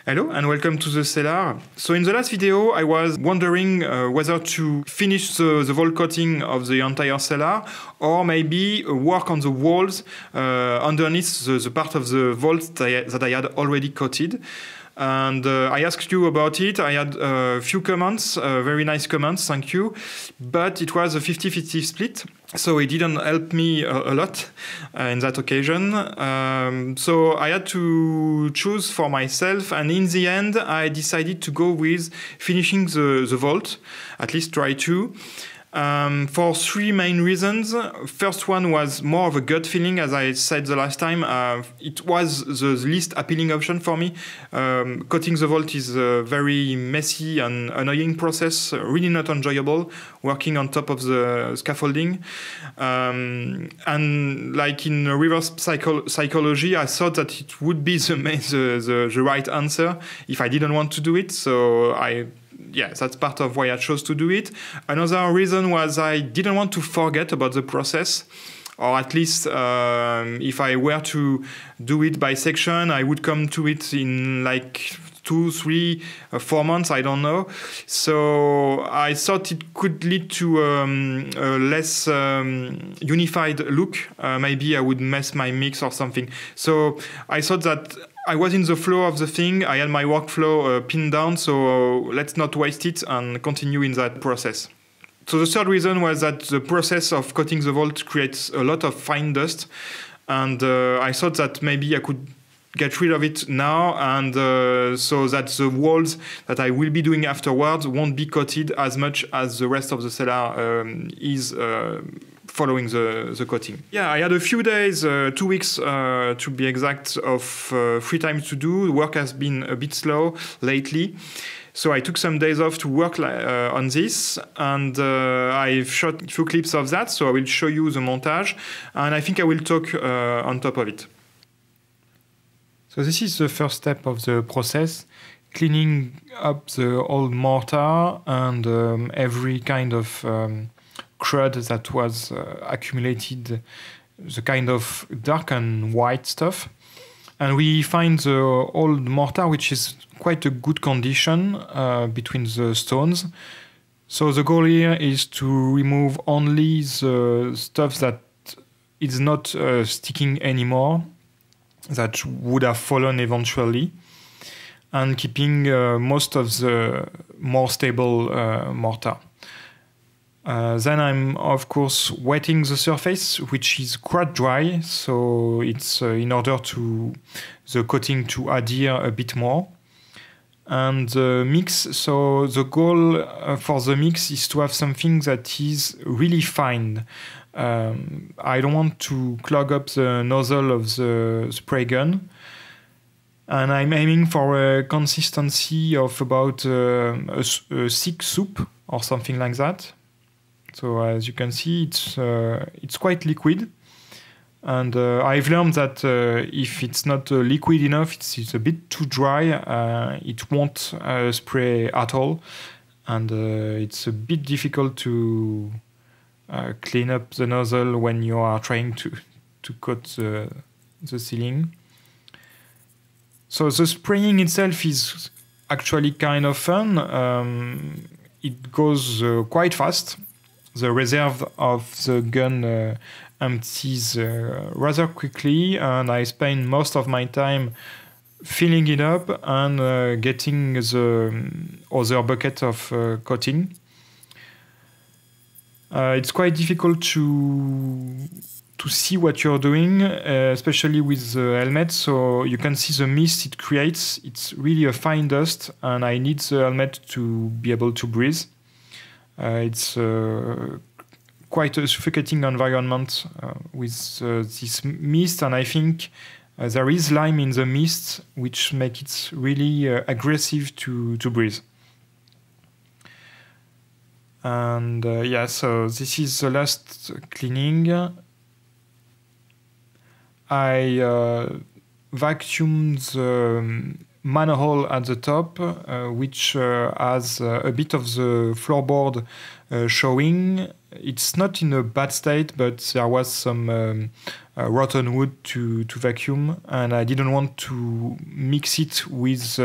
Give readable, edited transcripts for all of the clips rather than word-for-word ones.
Hello and welcome to the cellar. So in the last video I was wondering whether to finish the vault coating of the entire cellar or maybe work on the walls underneath the part of the vault that I had already coated. And I asked you about it. I had a few comments, very nice comments, thank you. But it was a 50-50 split, so it didn't help me a lot in that occasion. So I had to choose for myself, and in the end, I decided to go with finishing the vault, at least try to. For three main reasons. First one was more of a gut feeling, as I said the last time. It was the least appealing option for me. Coating the vault is a very messy and annoying process, really not enjoyable, working on top of the scaffolding. And like in reverse psychology, I thought that it would be the right answer if I didn't want to do it. So that's part of why I chose to do it. Another reason was I didn't want to forget about the process, or at least if I were to do it by section, I would come to it in like 2, 3, 4 months, I don't know. So I thought it could lead to a less unified look. Maybe I would mess my mix or something. So I thought that I was in the flow of the thing. I had my workflow pinned down, so let's not waste it and continue in that process. So the third reason was that the process of coating the vault creates a lot of fine dust, and I thought that maybe I could get rid of it now, and so that the walls that I will be doing afterwards won't be coated as much as the rest of the cellar is following the coating. Yeah, I had a few days, 2 weeks to be exact, of free time to do. Work has been a bit slow lately. So I took some days off to work on this, and I've shot a few clips of that, so I will show you the montage, and I think I will talk on top of it. So this is the first step of the process, cleaning up the old mortar and every kind of crud that was accumulated, the kind of dark and white stuff. And we find the old mortar, which is quite a good condition between the stones. So the goal here is to remove only the stuff that is not sticking anymore, that would have fallen eventually, and keeping most of the more stable mortar. Then I'm, of course, wetting the surface, which is quite dry, so it's in order to the coating to adhere a bit more. And the mix, so the goal for the mix is to have something that is really fine. I don't want to clog up the nozzle of the spray gun. And I'm aiming for a consistency of about a thick soup or something like that. So as you can see, it's quite liquid, and I've learned that if it's not liquid enough, it's a bit too dry, it won't spray at all, and it's a bit difficult to clean up the nozzle when you are trying to coat the ceiling. So the spraying itself is actually kind of fun. It goes quite fast. The reserve of the gun empties rather quickly, and I spend most of my time filling it up and getting the other bucket of coating. It's quite difficult to see what you're doing, especially with the helmet. So you can see the mist it creates. It's really a fine dust, and I need the helmet to be able to breathe. It's quite a suffocating environment with this mist, and I think there is lime in the mist, which makes it really aggressive to breathe. And so this is the last cleaning. I vacuumed the manhole at the top, which has a bit of the floorboard showing. It's not in a bad state, but there was some rotten wood to vacuum, and I didn't want to mix it with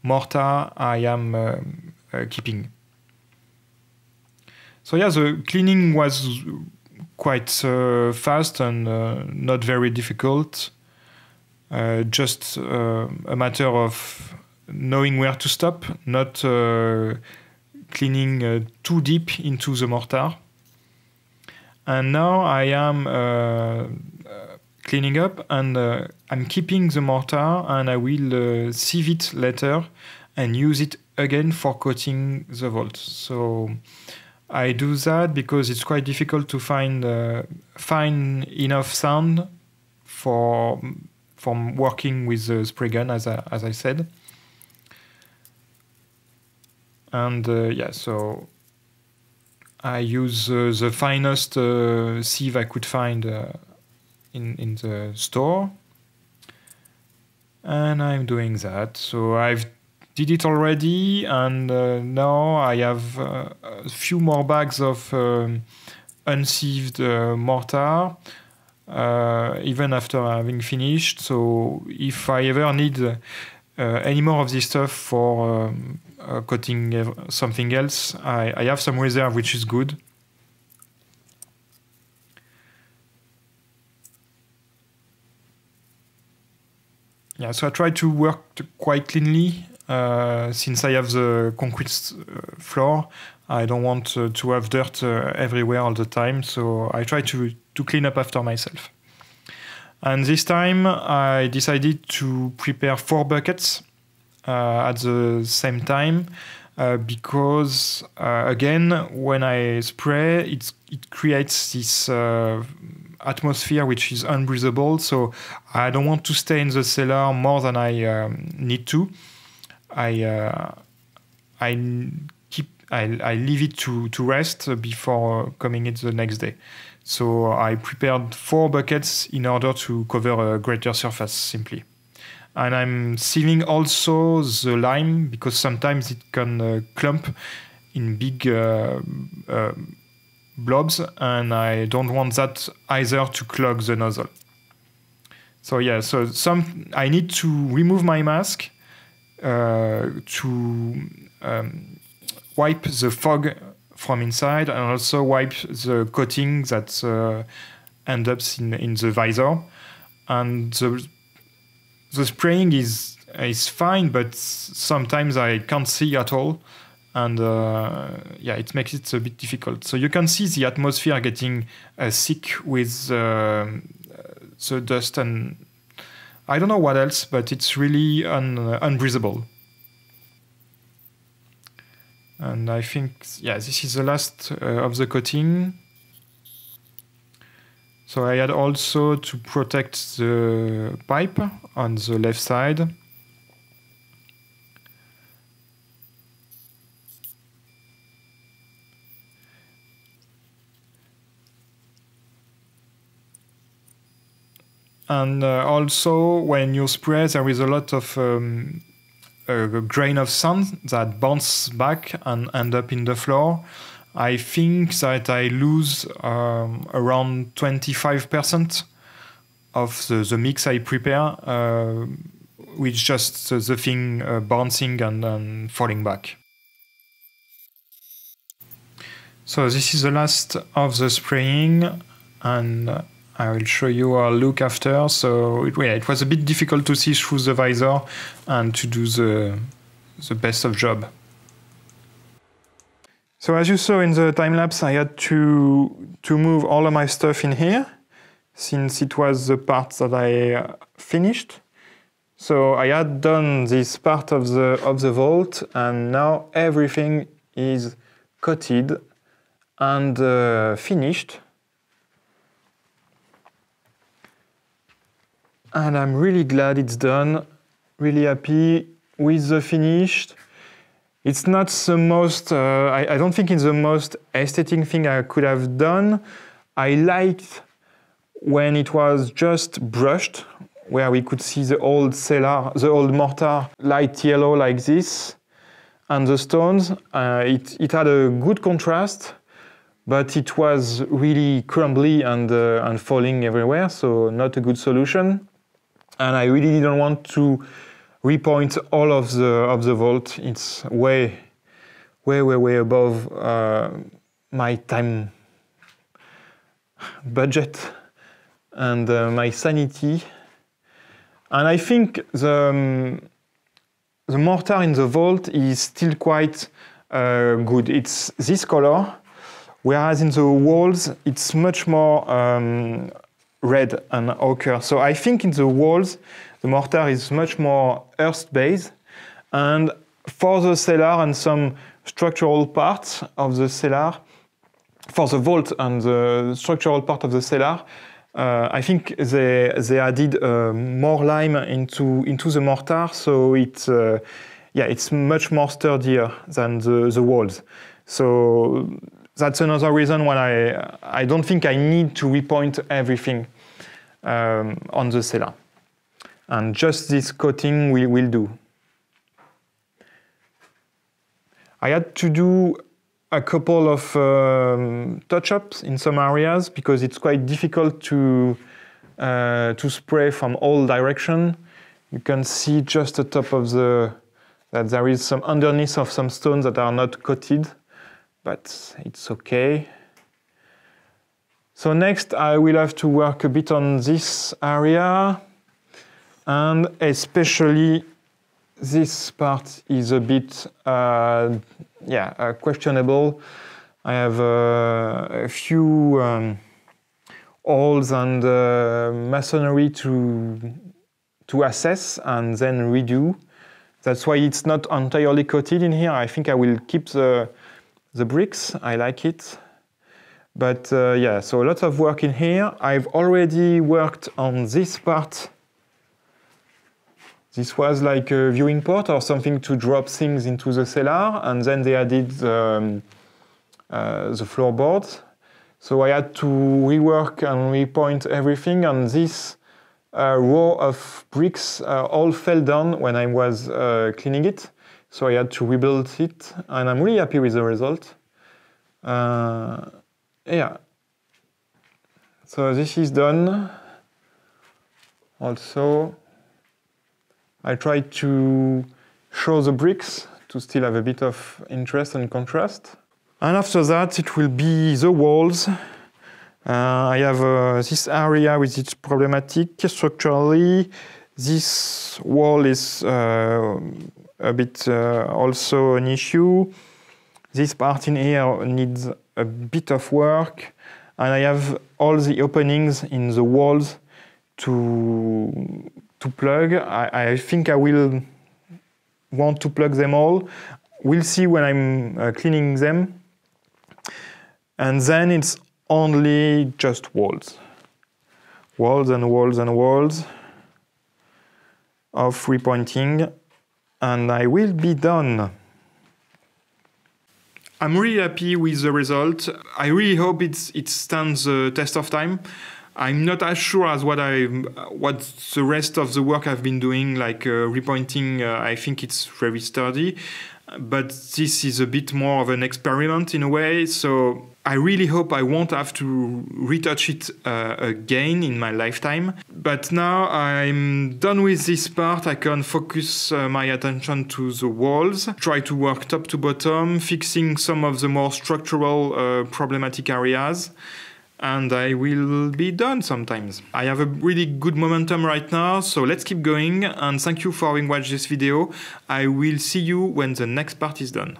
mortar I am keeping. So yeah, the cleaning was quite fast and not very difficult. Just a matter of knowing where to stop, not cleaning too deep into the mortar. And now I am cleaning up, and I'm keeping the mortar, and I will sieve it later and use it again for coating the vault. So I do that because it's quite difficult to find fine enough sand from working with the spray gun, as I said. And yeah, so I use the finest sieve I could find in the store, and I'm doing that. So I've did it already, and now I have a few more bags of unsieved mortar, even after having finished. So if I ever need any more of this stuff for coating something else, I have some reserve, which is good. Yeah, so I try to work quite cleanly. Since I have the concrete floor, I don't want to have dirt everywhere all the time, so I try to clean up after myself. And this time I decided to prepare 4 buckets at the same time because again, when I spray, it creates this atmosphere which is unbreathable, so I don't want to stay in the cellar more than I need to. I leave it to rest before coming in the next day. So I prepared 4 buckets in order to cover a greater surface simply. And I'm sieving also the lime because sometimes it can clump in big blobs, and I don't want that either to clog the nozzle. So yeah, so I need to remove my mask to wipe the fog from inside, and also wipe the coating that ends up in the visor. And the spraying is fine, but sometimes I can't see at all, and yeah, it makes it a bit difficult. So you can see the atmosphere getting thick with the dust, and I don't know what else, but it's really unbreathable. And I think, yeah, this is the last of the coating. So I had also to protect the pipe on the left side. And also, when you spray, there is a lot of a grain of sand that bounce back and end up in the floor. I think that I lose around 25% of the mix I prepare with just the thing bouncing and falling back. So this is the last of the spraying, and I will show you our look after. So it was a bit difficult to see through the visor and to do the best of job. So as you saw in the time lapse, I had to move all of my stuff in here, since it was the part that I finished. So I had done this part of the vault, and now everything is coated and finished. And I'm really glad it's done, really happy with the finish. It's not the most, I don't think it's the most aesthetic thing I could have done. I liked when it was just brushed, where we could see the old cellar, the old mortar, light yellow like this, and the stones. It had a good contrast, but it was really crumbly and falling everywhere, so not a good solution. And I really didn't want to repoint all of the vault. It's way above my time budget and my sanity. And I think the mortar in the vault is still quite good. It's this color, whereas in the walls it's much more red and ochre. So I think in the walls the mortar is much more earth-based, and for the cellar and some structural parts of the cellar, for the vault and the structural part of the cellar, I think they added more lime into the mortar, so it's much more sturdier than the walls. So that's another reason why I don't think I need to repoint everything on the cellar, and just this coating will do. I had to do a couple of touch-ups in some areas because it's quite difficult to spray from all directions. You can see just the top of that there is some underneath of some stones that are not coated, but it's okay. So next I will have to work a bit on this area, and especially this part is a bit questionable. I have a few holes and masonry to assess and then redo. That's why it's not entirely coated in here. I think I will keep the bricks. I like it. But so lots of work in here. I've already worked on this part. This was like a viewing port or something to drop things into the cellar, and then they added the floorboards. So I had to rework and repoint everything, and this row of bricks all fell down when I was cleaning it. So I had to rebuild it, and I'm really happy with the result. So this is done. Also, I tried to show the bricks to still have a bit of interest and contrast. And after that, it will be the walls. I have this area which is problematic structurally. This wall is a bit also an issue. This part in here needs a bit of work. And I have all the openings in the walls to plug. I think I will want to plug them all. We'll see when I'm cleaning them. And then it's only just walls. Walls and walls and walls of repointing, and I will be done. I'm really happy with the result. I really hope it stands the test of time. I'm not as sure as what the rest of the work I've been doing, like repointing. I think it's very sturdy, but this is a bit more of an experiment in a way. So I really hope I won't have to retouch it again in my lifetime. But now I'm done with this part. I can focus my attention to the walls, try to work top to bottom, fixing some of the more structural problematic areas. And I will be done sometimes. I have a really good momentum right now, so let's keep going. And thank you for having watched this video. I will see you when the next part is done.